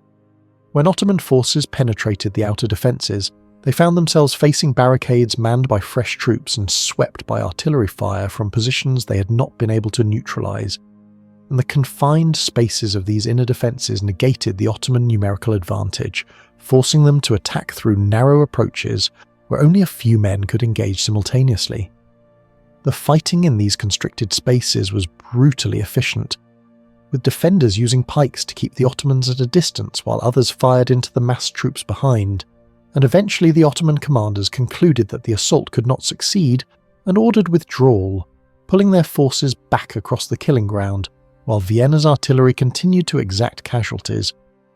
When Ottoman forces penetrated the outer defences, they found themselves facing barricades manned by fresh troops and swept by artillery fire from positions they had not been able to neutralise, and the confined spaces of these inner defences negated the Ottoman numerical advantage, forcing them to attack through narrow approaches where only a few men could engage simultaneously. The fighting in these constricted spaces was brutally efficient, with defenders using pikes to keep the Ottomans at a distance while others fired into the massed troops behind, and eventually the Ottoman commanders concluded that the assault could not succeed and ordered withdrawal, pulling their forces back across the killing ground, while Vienna's artillery continued to exact casualties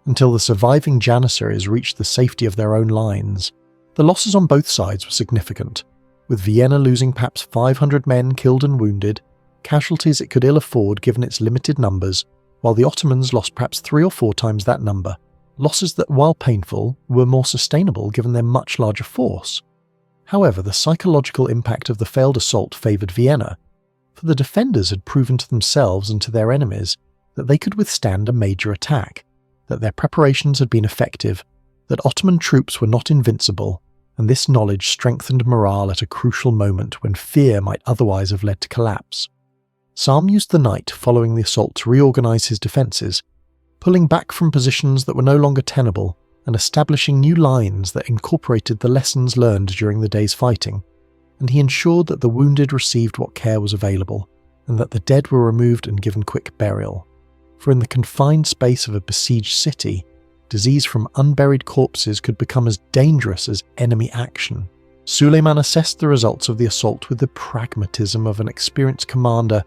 until the surviving Janissaries reached the safety of their own lines. The losses on both sides were significant, with Vienna losing perhaps 500 men killed and wounded, casualties it could ill afford given its limited numbers, while the Ottomans lost perhaps 3 or 4 times that number, losses that, while painful, were more sustainable given their much larger force. However, the psychological impact of the failed assault favoured Vienna, for the defenders had proven to themselves and to their enemies that they could withstand a major attack, that their preparations had been effective, that Ottoman troops were not invincible, and this knowledge strengthened morale at a crucial moment when fear might otherwise have led to collapse. Salm used the night following the assault to reorganise his defences, pulling back from positions that were no longer tenable and establishing new lines that incorporated the lessons learned during the day's fighting, and he ensured that the wounded received what care was available, and that the dead were removed and given quick burial. For in the confined space of a besieged city, disease from unburied corpses could become as dangerous as enemy action. Suleiman assessed the results of the assault with the pragmatism of an experienced commander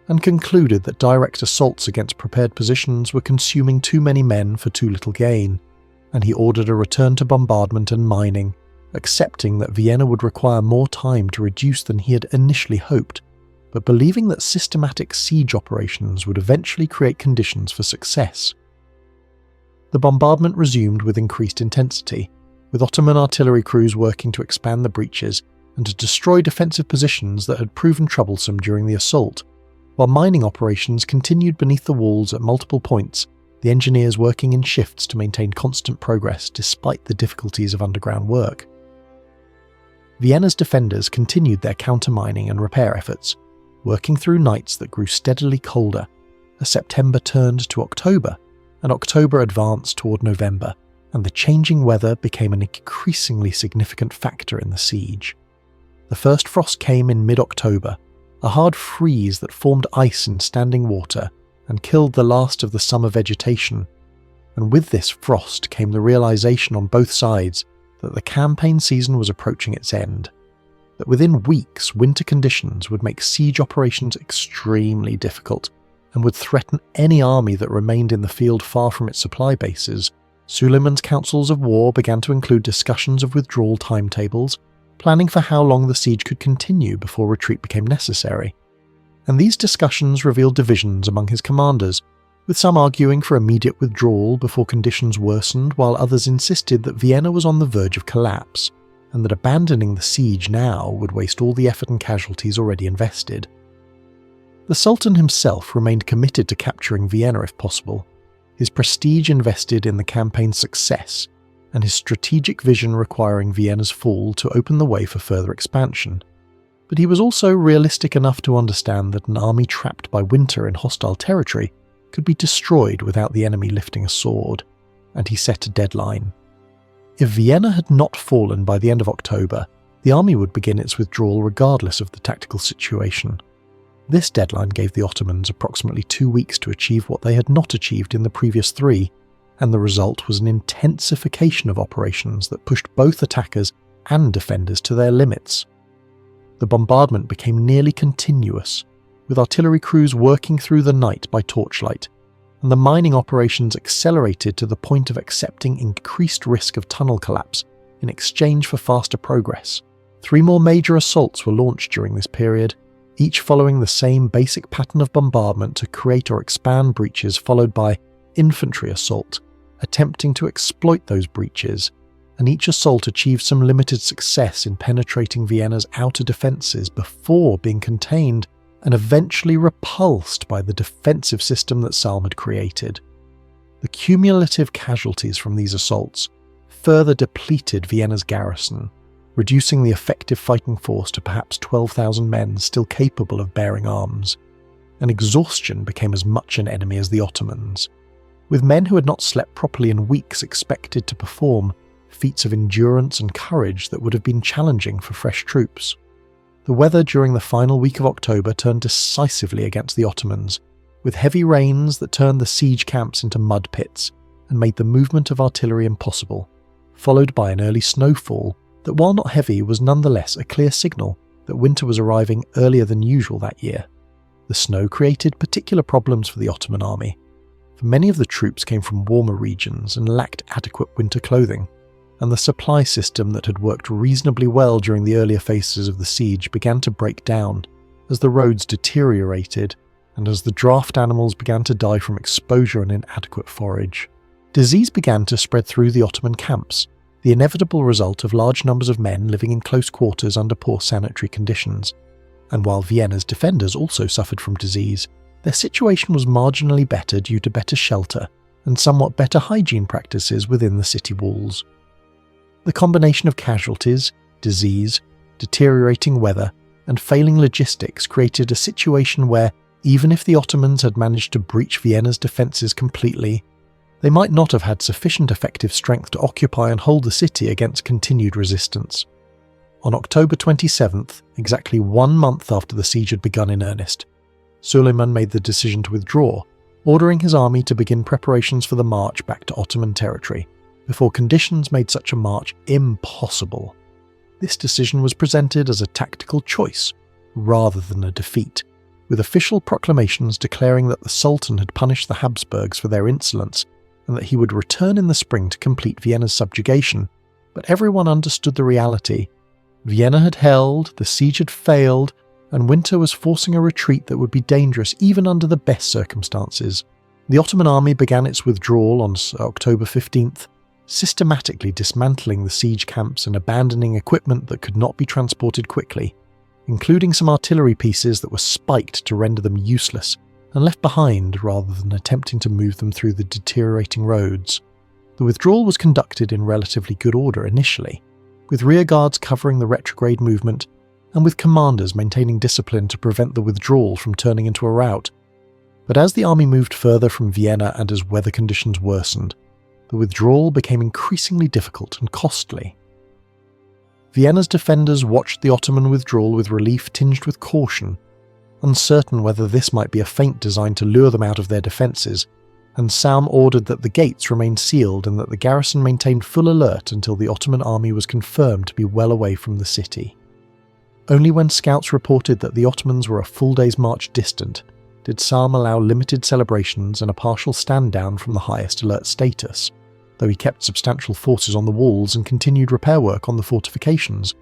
and concluded that direct assaults against prepared positions were consuming too many men for too little gain, and he ordered a return to bombardment and mining, accepting that Vienna would require more time to reduce than he had initially hoped, but believing that systematic siege operations would eventually create conditions for success. The bombardment resumed with increased intensity, with Ottoman artillery crews working to expand the breaches and to destroy defensive positions that had proven troublesome during the assault, while mining operations continued beneath the walls at multiple points, the engineers working in shifts to maintain constant progress despite the difficulties of underground work. Vienna's defenders continued their counter-mining and repair efforts, working through nights that grew steadily colder, as September turned to October, and October advanced toward November, and the changing weather became an increasingly significant factor in the siege. The first frost came in mid-October, a hard freeze that formed ice in standing water and killed the last of the summer vegetation. And with this frost came the realization on both sides that the campaign season was approaching its end, that within weeks winter conditions would make siege operations extremely difficult and would threaten any army that remained in the field far from its supply bases. Suleiman's councils of war began to include discussions of withdrawal timetables, planning for how long the siege could continue before retreat became necessary. And these discussions revealed divisions among his commanders, with some arguing for immediate withdrawal before conditions worsened, while others insisted that Vienna was on the verge of collapse, and that abandoning the siege now would waste all the effort and casualties already invested. The Sultan himself remained committed to capturing Vienna if possible, his prestige invested in the campaign's success, and his strategic vision requiring Vienna's fall to open the way for further expansion. But he was also realistic enough to understand that an army trapped by winter in hostile territory could be destroyed without the enemy lifting a sword, and he set a deadline. If Vienna had not fallen by the end of October, the army would begin its withdrawal regardless of the tactical situation. This deadline gave the Ottomans approximately 2 weeks to achieve what they had not achieved in the previous 3, and the result was an intensification of operations that pushed both attackers and defenders to their limits. The bombardment became nearly continuous, with artillery crews working through the night by torchlight, and the mining operations accelerated to the point of accepting increased risk of tunnel collapse in exchange for faster progress. 3 more major assaults were launched during this period, each following the same basic pattern of bombardment to create or expand breaches, followed by infantry assault, attempting to exploit those breaches, and each assault achieved some limited success in penetrating Vienna's outer defences before being contained and eventually repulsed by the defensive system that Salm had created. The cumulative casualties from these assaults further depleted Vienna's garrison, reducing the effective fighting force to perhaps 12,000 men still capable of bearing arms, and exhaustion became as much an enemy as the Ottomans, with men who had not slept properly in weeks expected to perform feats of endurance and courage that would have been challenging for fresh troops. The weather during the final week of October turned decisively against the Ottomans, with heavy rains that turned the siege camps into mud pits and made the movement of artillery impossible, followed by an early snowfall that, while not heavy, was nonetheless a clear signal that winter was arriving earlier than usual that year. The snow created particular problems for the Ottoman army, for many of the troops came from warmer regions and lacked adequate winter clothing, and the supply system that had worked reasonably well during the earlier phases of the siege began to break down as the roads deteriorated and as the draft animals began to die from exposure and inadequate forage. Disease began to spread through the Ottoman camps, the inevitable result of large numbers of men living in close quarters under poor sanitary conditions. And while Vienna's defenders also suffered from disease, their situation was marginally better due to better shelter and somewhat better hygiene practices within the city walls. The combination of casualties, disease, deteriorating weather, and failing logistics created a situation where, even if the Ottomans had managed to breach Vienna's defences completely, they might not have had sufficient effective strength to occupy and hold the city against continued resistance. On October 27th, exactly 1 month after the siege had begun in earnest, Suleiman made the decision to withdraw, ordering his army to begin preparations for the march back to Ottoman territory, before conditions made such a march impossible. This decision was presented as a tactical choice, rather than a defeat, with official proclamations declaring that the Sultan had punished the Habsburgs for their insolence and that he would return in the spring to complete Vienna's subjugation. But everyone understood the reality. Vienna had held, the siege had failed, and winter was forcing a retreat that would be dangerous even under the best circumstances. The Ottoman army began its withdrawal on October 15th, systematically dismantling the siege camps and abandoning equipment that could not be transported quickly, including some artillery pieces that were spiked to render them useless and left behind rather than attempting to move them through the deteriorating roads. The withdrawal was conducted in relatively good order initially, with rearguards covering the retrograde movement and with commanders maintaining discipline to prevent the withdrawal from turning into a rout. But as the army moved further from Vienna and as weather conditions worsened, the withdrawal became increasingly difficult and costly. Vienna's defenders watched the Ottoman withdrawal with relief tinged with caution, uncertain whether this might be a feint designed to lure them out of their defences, and Salm ordered that the gates remain sealed and that the garrison maintained full alert until the Ottoman army was confirmed to be well away from the city. Only when scouts reported that the Ottomans were a full day's march distant did Salm allow limited celebrations and a partial stand-down from the highest alert status, though he kept substantial forces on the walls and continued repair work on the fortifications,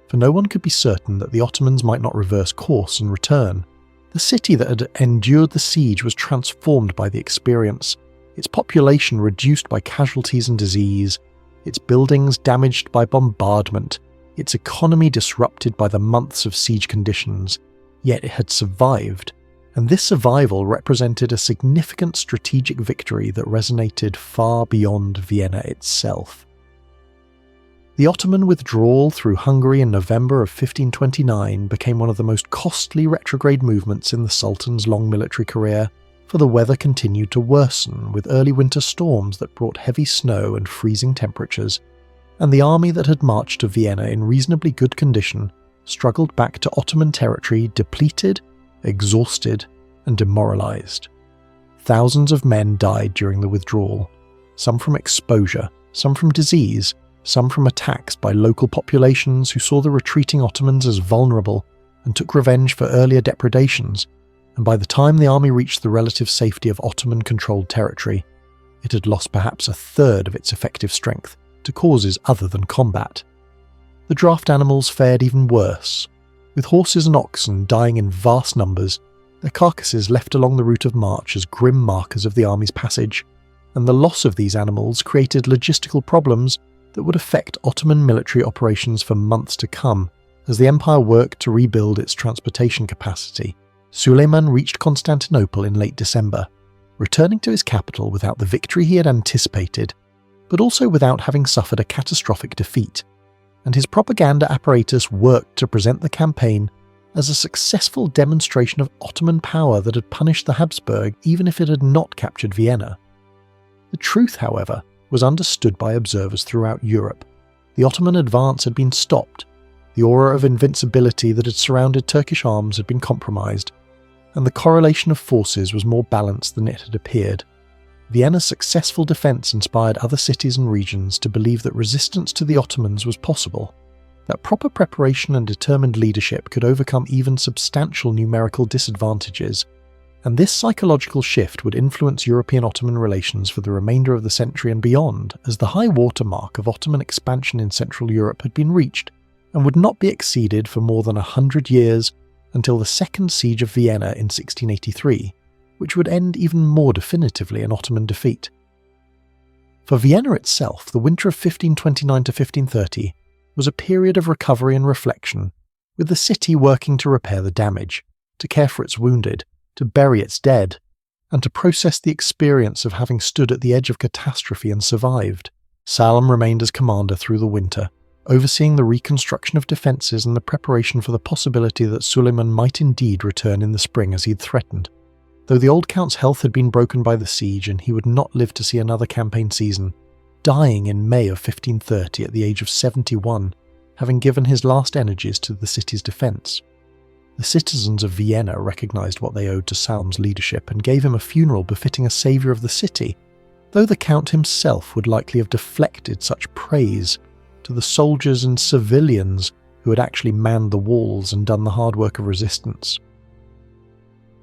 for no one could be certain that the Ottomans might not reverse course and return. The city that had endured the siege was transformed by the experience, its population reduced by casualties and disease, its buildings damaged by bombardment, its economy disrupted by the months of siege conditions, yet it had survived, and this survival represented a significant strategic victory that resonated far beyond Vienna itself. The Ottoman withdrawal through Hungary in November of 1529 became one of the most costly retrograde movements in the Sultan's long military career, for the weather continued to worsen with early winter storms that brought heavy snow and freezing temperatures, and the army that had marched to Vienna in reasonably good condition struggled back to Ottoman territory depleted, exhausted, and demoralised. Thousands of men died during the withdrawal, some from exposure, some from disease, some from attacks by local populations who saw the retreating Ottomans as vulnerable and took revenge for earlier depredations, and by the time the army reached the relative safety of Ottoman-controlled territory, it had lost perhaps a third of its effective strength to causes other than combat. The draft animals fared even worse, with horses and oxen dying in vast numbers, their carcasses left along the route of march as grim markers of the army's passage, and the loss of these animals created logistical problems that would affect Ottoman military operations for months to come. As the empire worked to rebuild its transportation capacity, Suleiman reached Constantinople in late December, returning to his capital without the victory he had anticipated, but also without having suffered a catastrophic defeat, and his propaganda apparatus worked to present the campaign as a successful demonstration of Ottoman power that had punished the Habsburg even if it had not captured Vienna. The truth, however, was understood by observers throughout Europe. The Ottoman advance had been stopped, the aura of invincibility that had surrounded Turkish arms had been compromised, and the correlation of forces was more balanced than it had appeared. Vienna's successful defence inspired other cities and regions to believe that resistance to the Ottomans was possible, that proper preparation and determined leadership could overcome even substantial numerical disadvantages, and this psychological shift would influence European-Ottoman relations for the remainder of the century and beyond, as the high water mark of Ottoman expansion in Central Europe had been reached, and would not be exceeded for more than 100 years until the Second Siege of Vienna in 1683, which would end even more definitively in Ottoman defeat. For Vienna itself, the winter of 1529 to 1530 was a period of recovery and reflection, with the city working to repair the damage, to care for its wounded, to bury its dead, and to process the experience of having stood at the edge of catastrophe and survived. Salm remained as commander through the winter, overseeing the reconstruction of defences and the preparation for the possibility that Suleiman might indeed return in the spring as he had threatened. Though the old count's health had been broken by the siege and he would not live to see another campaign season, dying in May of 1530 at the age of 71, having given his last energies to the city's defence. The citizens of Vienna recognised what they owed to Salm's leadership and gave him a funeral befitting a saviour of the city, though the Count himself would likely have deflected such praise to the soldiers and civilians who had actually manned the walls and done the hard work of resistance.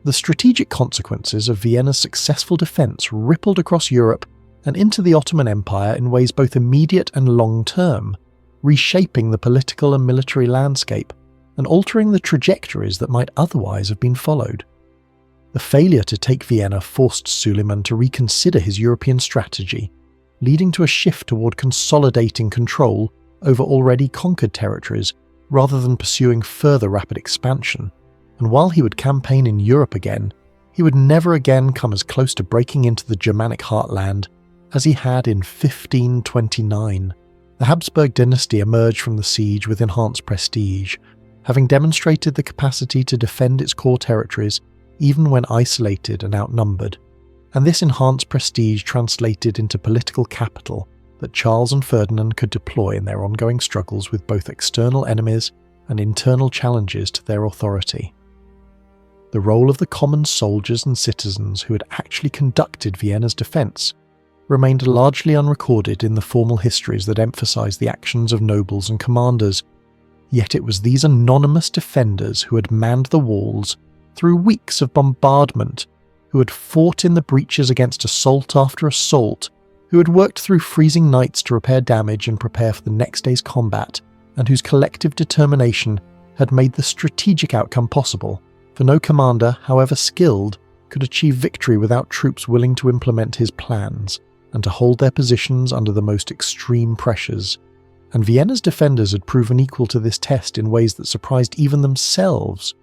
The strategic consequences of Vienna's successful defence rippled across Europe and into the Ottoman Empire in ways both immediate and long-term, reshaping the political and military landscape and altering the trajectories that might otherwise have been followed. The failure to take Vienna forced Suleiman to reconsider his European strategy, leading to a shift toward consolidating control over already conquered territories rather than pursuing further rapid expansion. And while he would campaign in Europe again, he would never again come as close to breaking into the Germanic heartland as he had in 1529. The Habsburg dynasty emerged from the siege with enhanced prestige, having demonstrated the capacity to defend its core territories even when isolated and outnumbered, and this enhanced prestige translated into political capital that Charles and Ferdinand could deploy in their ongoing struggles with both external enemies and internal challenges to their authority. The role of the common soldiers and citizens who had actually conducted Vienna's defence remained largely unrecorded in the formal histories that emphasise the actions of nobles and commanders, yet it was these anonymous defenders who had manned the walls through weeks of bombardment, who had fought in the breaches against assault after assault, who had worked through freezing nights to repair damage and prepare for the next day's combat, and whose collective determination had made the strategic outcome possible, for no commander, however skilled, could achieve victory without troops willing to implement his plans and to hold their positions under the most extreme pressures. And Vienna's defenders had proven equal to this test in ways that surprised even themselves,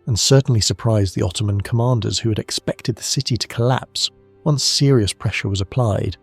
and certainly surprised the Ottoman commanders who had expected the city to collapse once serious pressure was applied.